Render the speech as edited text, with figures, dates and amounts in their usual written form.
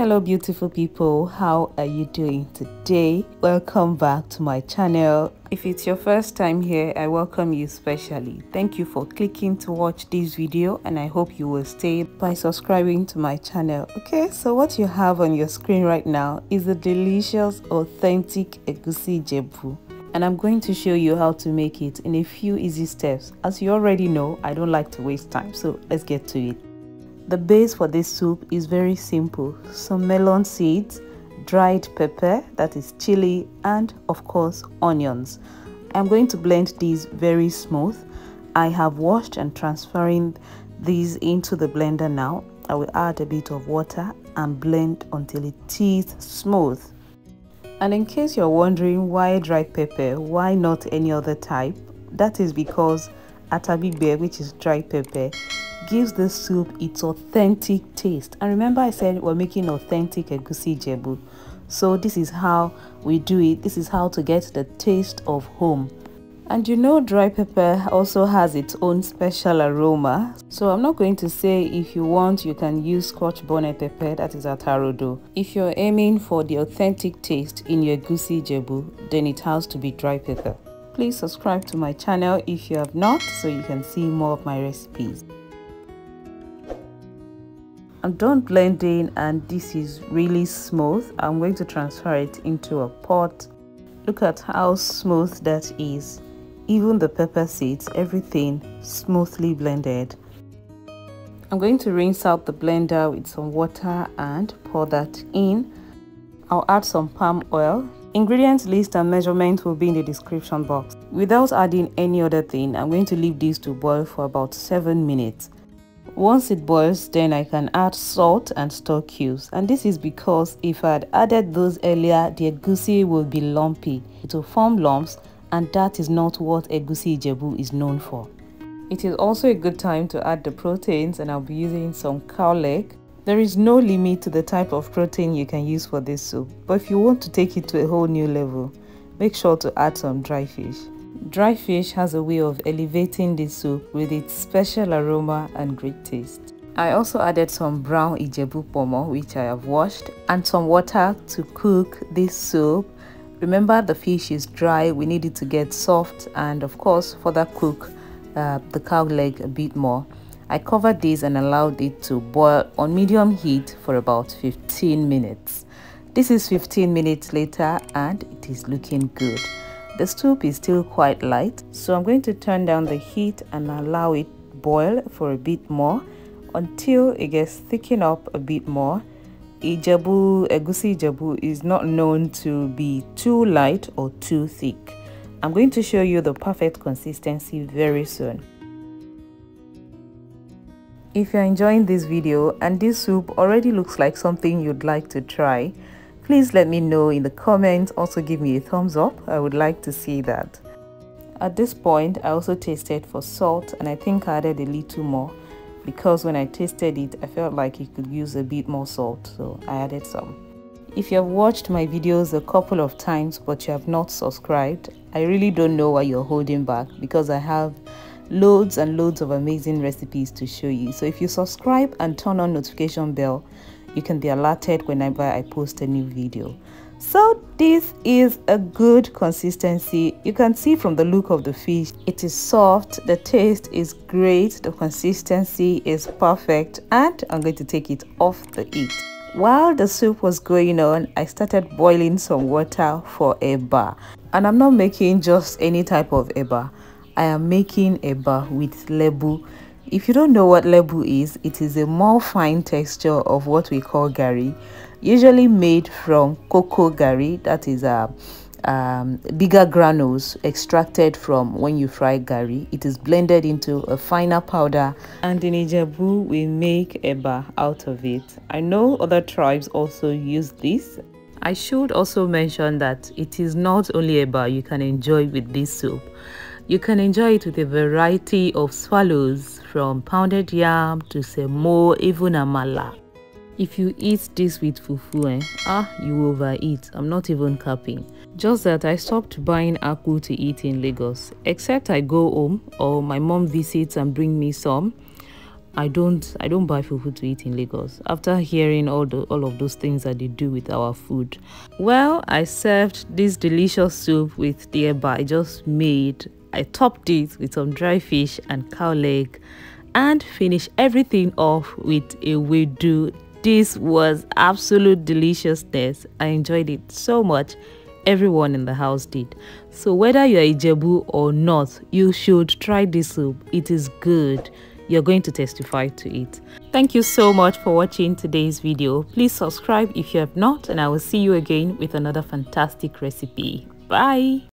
Hello beautiful people, how are you doing today? Welcome back to my channel. If it's your first time here, I welcome you specially. Thank you for clicking to watch this video, and I hope you will stay by subscribing to my channel. Okay, so what you have on your screen right now is a delicious authentic Egusi Ijebu, and I'm going to show you how to make it in a few easy steps. As you already know, I don't like to waste time, so let's get to it. The base for this soup is very simple: some melon seeds, dried pepper, that is chili, and of course onions. I'm going to blend these very smooth. I have washed and transferring these into the blender now. I will add a bit of water and blend until it is smooth. And in case you're wondering why dried pepper, why not any other type, that is because atabibe, which is dried pepper, gives the soup its authentic taste. And remember, I said we're making authentic Egusi Ijebu, so this is how we do it. This is how to get the taste of home. And you know, dry pepper also has its own special aroma, so I'm not going to say if you want you can use scotch bonnet pepper, that is atarodo. If you're aiming for the authentic taste in your Egusi Ijebu, then it has to be dry pepper. Please subscribe to my channel if you have not, so you can see more of my recipes. I'm done blending and this is really smooth. I'm going to transfer it into a pot. Look at how smooth that is. Even the pepper seeds, everything smoothly blended. I'm going to rinse out the blender with some water and pour that in. I'll add some palm oil. Ingredients list and measurement will be in the description box. Without adding any other thing, I'm going to leave this to boil for about 7 minutes. Once it boils, then I can add salt and stock cubes, and this is because if I had added those earlier, the egusi will be lumpy. It will form lumps, and that is not what Egusi Ijebu is known for. It is also a good time to add the proteins, and I'll be using some Cowleg. There is no limit to the type of protein you can use for this soup, but if you want to take it to a whole new level, make sure to add some dry fish. Dry fish has a way of elevating this soup with its special aroma and great taste. I also added some brown Ijebu ponmo, which I have washed, and some water to cook this soup. Remember, the fish is dry, we need it to get soft, and of course further cook the Cowleg a bit more. I covered this and allowed it to boil on medium heat for about 15 minutes. This is 15 minutes later and it is looking good. The soup is still quite light, so I'm going to turn down the heat and allow it boil for a bit more until it gets thickened up a bit more. Egusi Ijebu is not known to be too light or too thick. I'm going to show you the perfect consistency very soon. If you're enjoying this video and this soup already looks like something you'd like to try, please let me know in the comments. Also give me a thumbs up. I would like to see that. At this point, I also tasted for salt, and I think I added a little more because when I tasted it, I felt like it could use a bit more salt, so I added some. If you have watched my videos a couple of times but you have not subscribed, I really don't know why you're holding back, because I have loads and loads of amazing recipes to show you. So if you subscribe and turn on notification bell, you can be alerted whenever I post a new video. So this is a good consistency. You can see from the look of the fish, it is soft, the taste is great, the consistency is perfect, and I'm going to take it off the heat. While the soup was going on, I started boiling some water for eba. And I'm not making just any type of eba. I am making eba with lebu. If you don't know what lebu is, it is a more fine texture of what we call gari, usually made from cocoa gari, that is bigger granules extracted from when you fry gari. It is blended into a finer powder, and in Ijebu we make eba out of it. I know other tribes also use this. I should also mention that it is not only eba you can enjoy with this soup. You can enjoy it with a variety of swallows, from pounded yam to semo, even amala. If you eat this with fufu, you will overeat. I'm not even capping. Just that I stopped buying aku to eat in Lagos, except I go home or my mom visits and bring me some. I don't buy fufu to eat in Lagos after hearing all of those things that they do with our food. Well, I served this delicious soup with the eba I just made. I topped it with some dry fish and cow leg and finished everything off with a wedu. This was absolute deliciousness. I enjoyed it so much. Everyone in the house did. So whether you're Ijebu or not, you should try this soup. It is good. You're going to testify to it. Thank you so much for watching today's video. Please subscribe if you have not, and I will see you again with another fantastic recipe. Bye.